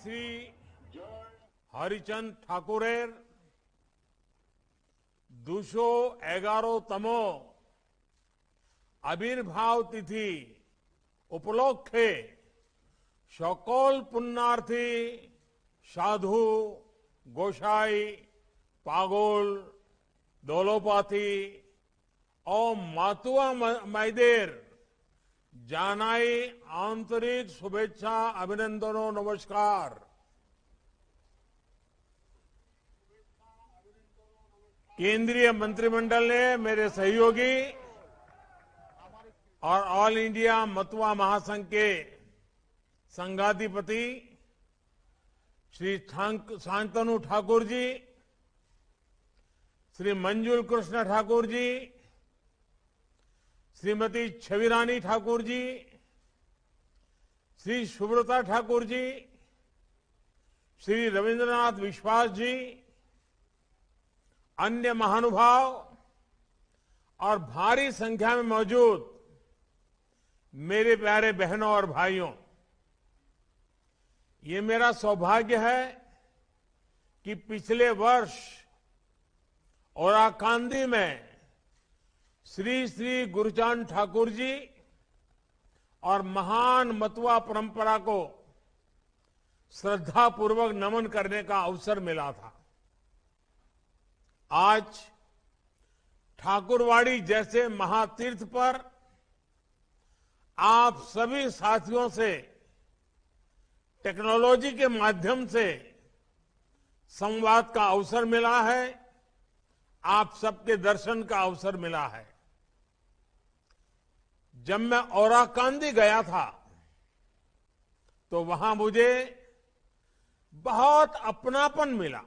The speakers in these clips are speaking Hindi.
শ্রী হরিচন্দ ঠাকুরের 211তম আবির্ভাব তিথি উপলক্ষে সকল পুণ্যার্থী সাধু, গোসাই, পাগল, দলপাতি ও মাতুয়া মাইদের জানাই आंतरिक शुभेच्छा, अभिनंदन और नमस्कार। केंद्रीय मंत्रिमंडल ने मेरे सहयोगी और ऑल इंडिया मतुआ महासंघ के संघाधिपति श्री शांतनु ठाकुर जी, श्री मंजुल कृष्ण ठाकुर जी, श्रीमती छविरानी ठाकुर जी, श्री सुब्रता ठाकुर जी, श्री रविंद्रनाथ विश्वास जी, अन्य महानुभाव और भारी संख्या में मौजूद मेरे प्यारे बहनों और भाइयों, ये मेरा सौभाग्य है कि पिछले वर्ष ओराकांदी में श्री श्री गुरुचांद ठाकुर जी और महान मतुआ परंपरा को श्रद्धापूर्वक नमन करने का अवसर मिला था। आज ठाकुरवाड़ी जैसे महातीर्थ पर आप सभी साथियों से टेक्नोलॉजी के माध्यम से संवाद का अवसर मिला है, आप सबके दर्शन का अवसर मिला है। जब मैं ओराकांदी गया था तो वहां मुझे बहुत अपनापन मिला,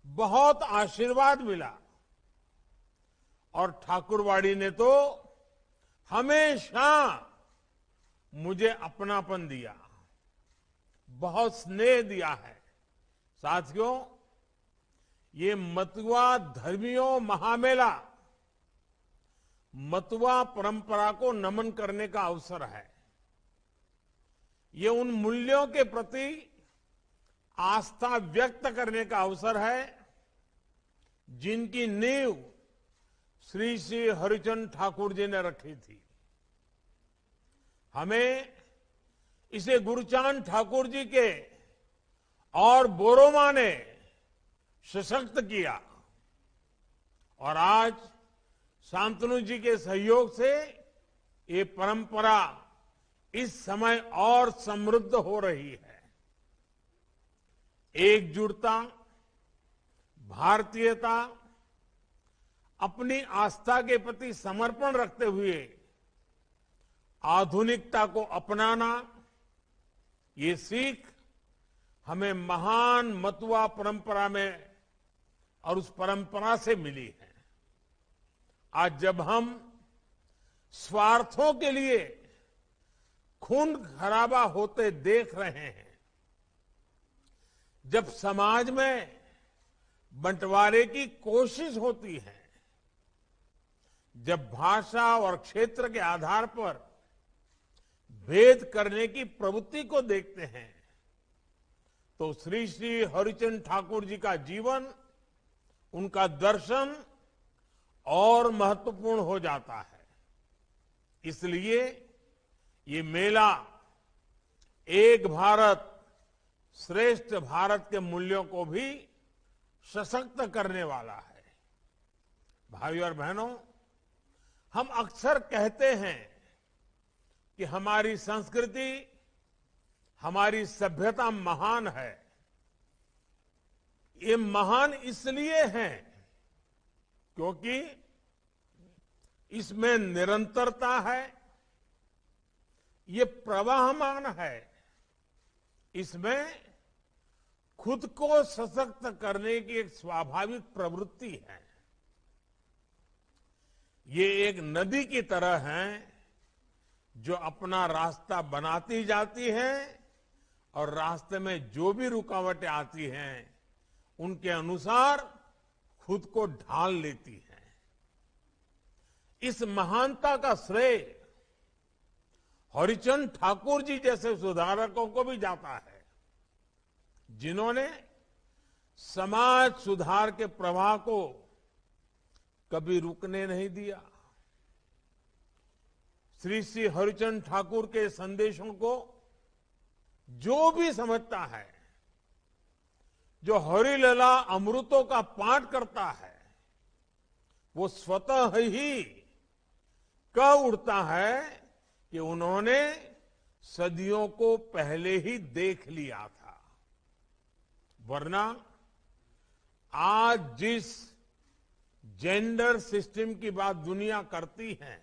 बहुत आशीर्वाद मिला और ठाकुरवाड़ी ने तो हमेशा मुझे अपनापन दिया, बहुत स्नेह दिया है। साथियों, ये मतुआ धर्मियों महामेला मतुआ परंपरा को नमन करने का अवसर है। ये उन मूल्यों के प्रति आस्था व्यक्त करने का अवसर है जिनकी नींव श्री श्री हरिचंद ठाकुर जी ने रखी थी। हमें इसे गुरुचांद ठाकुर जी के और बोरोमा ने सशक्त किया और आज शांतनु जी के सहयोग से ये परंपरा इस समय और समृद्ध हो रही है। एकजुटता, भारतीयता, अपनी आस्था के प्रति समर्पण रखते हुए आधुनिकता को अपनाना, ये सीख हमें महान मतुआ परंपरा में और उस परंपरा से मिली है। आज जब हम स्वार्थों के लिए खून खराबा होते देख रहे हैं, जब समाज में बंटवारे की कोशिश होती है, जब भाषा और क्षेत्र के आधार पर भेद करने की प्रवृत्ति को देखते हैं, तो श्री श्री हरिचंद ठाकुर जी का जीवन, उनका दर्शन और महत्वपूर्ण हो जाता है। इसलिए ये मेला एक भारत श्रेष्ठ भारत के मूल्यों को भी सशक्त करने वाला है। भाइयों और बहनों, हम अक्सर कहते हैं कि हमारी संस्कृति, हमारी सभ्यता महान है। ये महान इसलिए है क्योंकि इसमें निरंतरता है, ये प्रवाहमान है, इसमें खुद को सशक्त करने की एक स्वाभाविक प्रवृत्ति है। ये एक नदी की तरह है जो अपना रास्ता बनाती जाती है और रास्ते में जो भी रुकावटें आती हैं उनके अनुसार खुद को ढाल लेती है। इस महानता का श्रेय हरिचंद ठाकुर जी जैसे सुधारकों को भी जाता है। जिन्होंने समाज सुधार के प्रवाह को कभी रुकने नहीं दिया। श्री श्री हरिचंद ठाकुर के संदेशों को जो भी समझता है, जो हरिलला अमृतों का पाठ करता है, वो स्वतः ही कह उठता है कि उन्होंने सदियों को पहले ही देख लिया था। वरना आज जिस जेंडर सिस्टम की बात दुनिया करती है,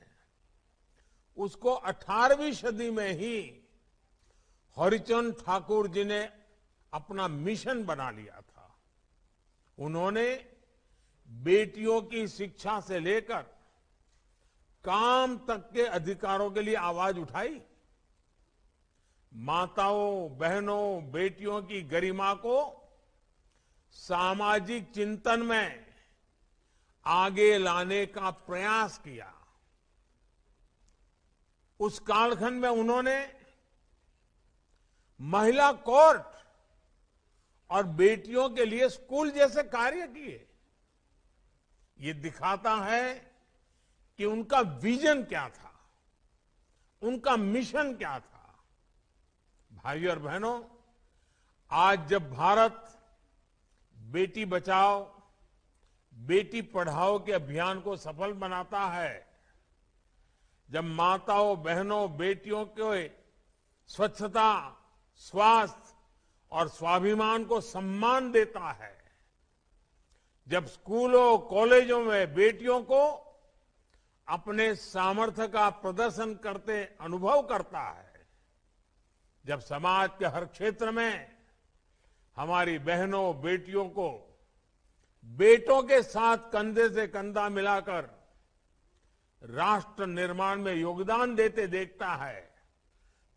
उसको 18वीं सदी में ही हरिचंद ठाकुर जी ने अपना मिशन बना लिया था। उन्होंने बेटियों की शिक्षा से लेकर काम तक के अधिकारों के लिए आवाज उठाई। माताओं, बहनों, बेटियों की गरिमा को सामाजिक चिंतन में आगे लाने का प्रयास किया। उस कालखंड में उन्होंने महिला कोर्ट और बेटियों के लिए स्कूल जैसे कार्य किए। ये दिखाता है कि उनका विजन क्या था, उनका मिशन क्या था। भाइयों और बहनों, आज जब भारत बेटी बचाओ, बेटी पढ़ाओ के अभियान को सफल बनाता है, जब माताओं, बहनों, बेटियों के स्वच्छता, स्वास्थ्य और स्वाभिमान को सम्मान देता है, जब स्कूलों, कॉलेजों में बेटियों को अपने सामर्थ्य का प्रदर्शन करते अनुभव करता है, जब समाज के हर क्षेत्र में हमारी बहनों, बेटियों को बेटों के साथ कंधे से कंधा मिलाकर राष्ट्र निर्माण में योगदान देते देखता है,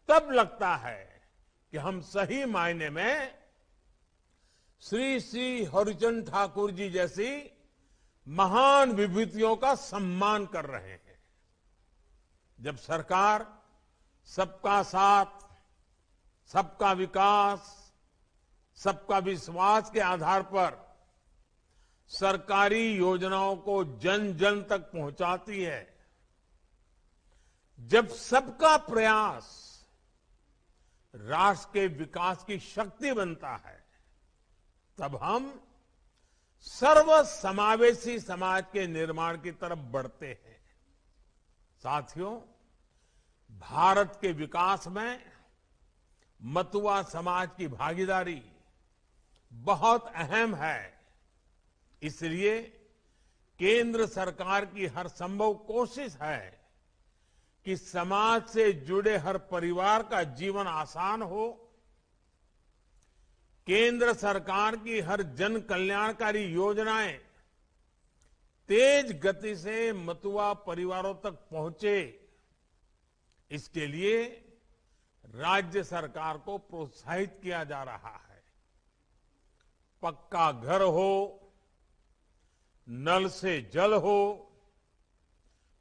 तब लगता है कि हम सही मायने में श्री श्री हरिचंद ठाकुर जी जैसी महान विभूतियों का सम्मान कर रहे हैं। जब सरकार सबका साथ, सबका विकास, सबका विश्वास के आधार पर सरकारी योजनाओं को जन जन तक पहुंचाती है, जब सबका प्रयास राष्ट्र के विकास की शक्ति बनता है, तब हम सर्वसमावेशी समाज के निर्माण की तरफ बढ़ते हैं। साथियों, भारत के विकास में मतुआ समाज की भागीदारी बहुत अहम है। इसलिए केंद्र सरकार की हर संभव कोशिश है कि समाज से जुड़े हर परिवार का जीवन आसान हो। केंद्र सरकार की हर जन कल्याणकारी योजनाएं तेज गति से मतुआ परिवारों तक पहुंचे, इसके लिए राज्य सरकार को प्रोत्साहित किया जा रहा है। पक्का घर हो, नल से जल हो,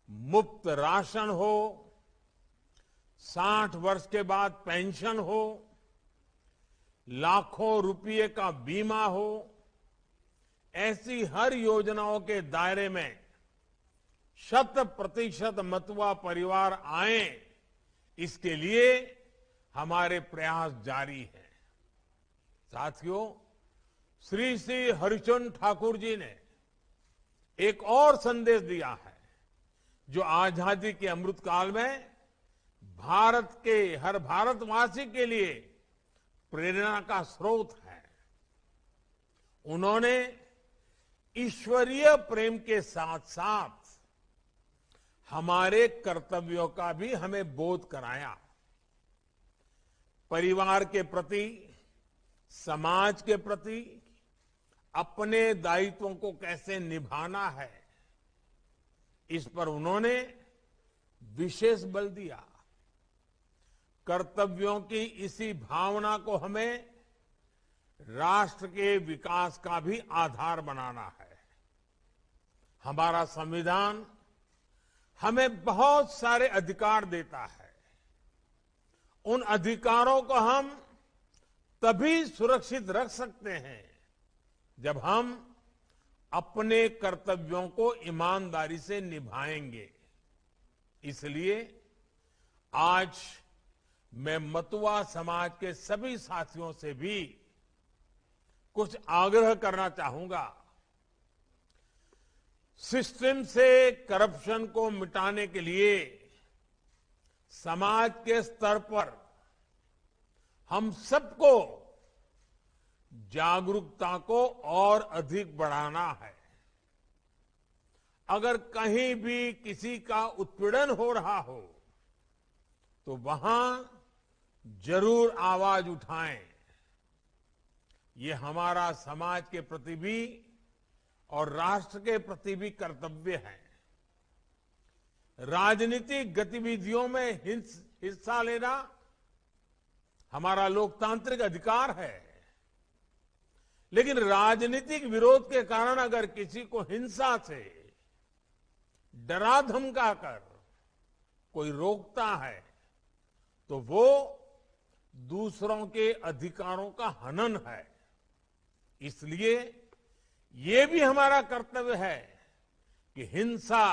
मुफ्त राशन हो, 60 वर्ष के बाद पेंशन हो, लाखों रुपये का बीमा हो, ऐसी हर योजनाओं के दायरे में 100% मतुआ परिवार आए, इसके लिए हमारे प्रयास जारी हैं। साथियों, श्री श्री हरिचंद ठाकुर जी ने एक और संदेश दिया है, जो आजादी के अमृत काल में भारत के हर भारतवासी के लिए प्रेरणा का स्रोत है। उन्होंने ईश्वरीय प्रेम के साथ साथ हमारे कर्तव्यों का भी हमें बोध कराया। परिवार के प्रति, समाज के प्रति अपने दायित्वों को कैसे निभाना है, इस पर उन्होंने विशेष बल दिया। कर्तव्यों की इसी भावना को हमें राष्ट्र के विकास का भी आधार बनाना है। हमारा संविधान हमें बहुत सारे अधिकार देता है। उन अधिकारों को हम तभी सुरक्षित रख सकते हैं जब हम अपने कर्तव्यों को ईमानदारी से निभाएंगे। इसलिए आज मैं मतुआ समाज के सभी साथियों से भी कुछ आग्रह करना चाहूंगा। सिस्टम से करप्शन को मिटाने के लिए समाज के स्तर पर हम सबको जागरूकता को और अधिक बढ़ाना है। अगर कहीं भी किसी का उत्पीड़न हो रहा हो तो वहां जरूर आवाज उठाएं। ये हमारा समाज के प्रति भी और राष्ट्र के प्रति भी कर्तव्य है। राजनीतिक गतिविधियों में हिस्सा लेना हमारा लोकतांत्रिक अधिकार है, लेकिन राजनीतिक विरोध के कारण अगर किसी को हिंसा से डरा धमका कर कोई रोकता है तो वो दूसरों के अधिकारों का हनन है। इसलिए ये भी हमारा कर्तव्य है कि हिंसा,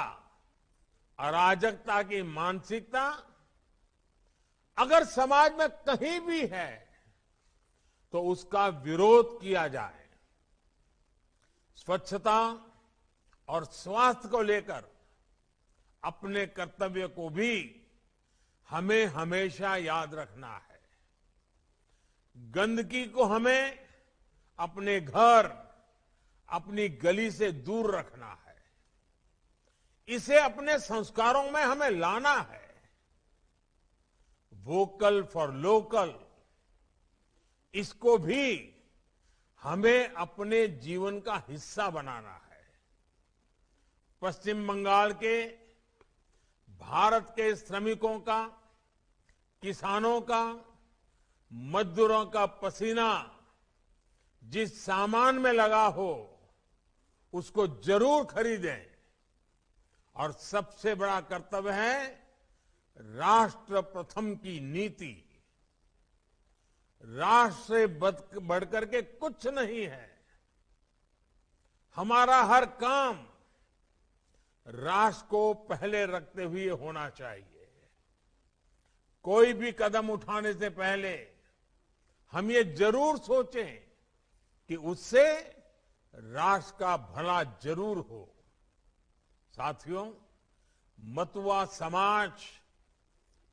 अराजकता की मानसिकता अगर समाज में कहीं भी है तो उसका विरोध किया जाए। स्वच्छता और स्वास्थ्य को लेकर अपने कर्तव्य को भी हमें हमेशा याद रखना है। गंदगी को हमें अपने घर, अपनी गली से दूर रखना है। इसे अपने संस्कारों में हमें लाना है। वोकल फॉर लोकल, इसको भी हमें अपने जीवन का हिस्सा बनाना है। पश्चिम बंगाल के भारत के श्रमिकों का, किसानों का, मजदूरों का पसीना जिस सामान में लगा हो उसको जरूर खरीदें। और सबसे बड़ा कर्तव्य है राष्ट्र प्रथम की नीति। राष्ट्र से बढ़कर के कुछ नहीं है। हमारा हर काम राष्ट्र को पहले रखते हुए होना चाहिए। कोई भी कदम उठाने से पहले हम ये जरूर सोचें कि उससे राष्ट्र का भला जरूर हो। साथियों, मतुआ समाज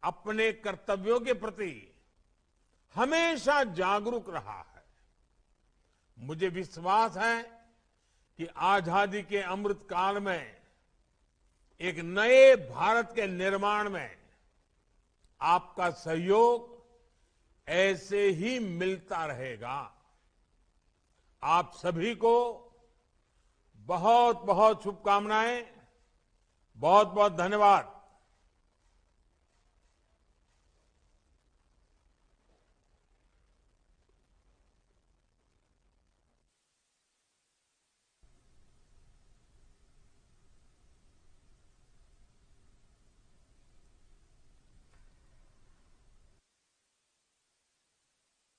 अपने कर्तव्यों के प्रति हमेशा जागरूक रहा है। मुझे विश्वास है कि आजादी के अमृत काल में एक नए भारत के निर्माण में आपका सहयोग ऐसे ही मिलता रहेगा। आप सभी को बहुत बहुत शुभकामनाएं, बहुत बहुत धन्यवाद।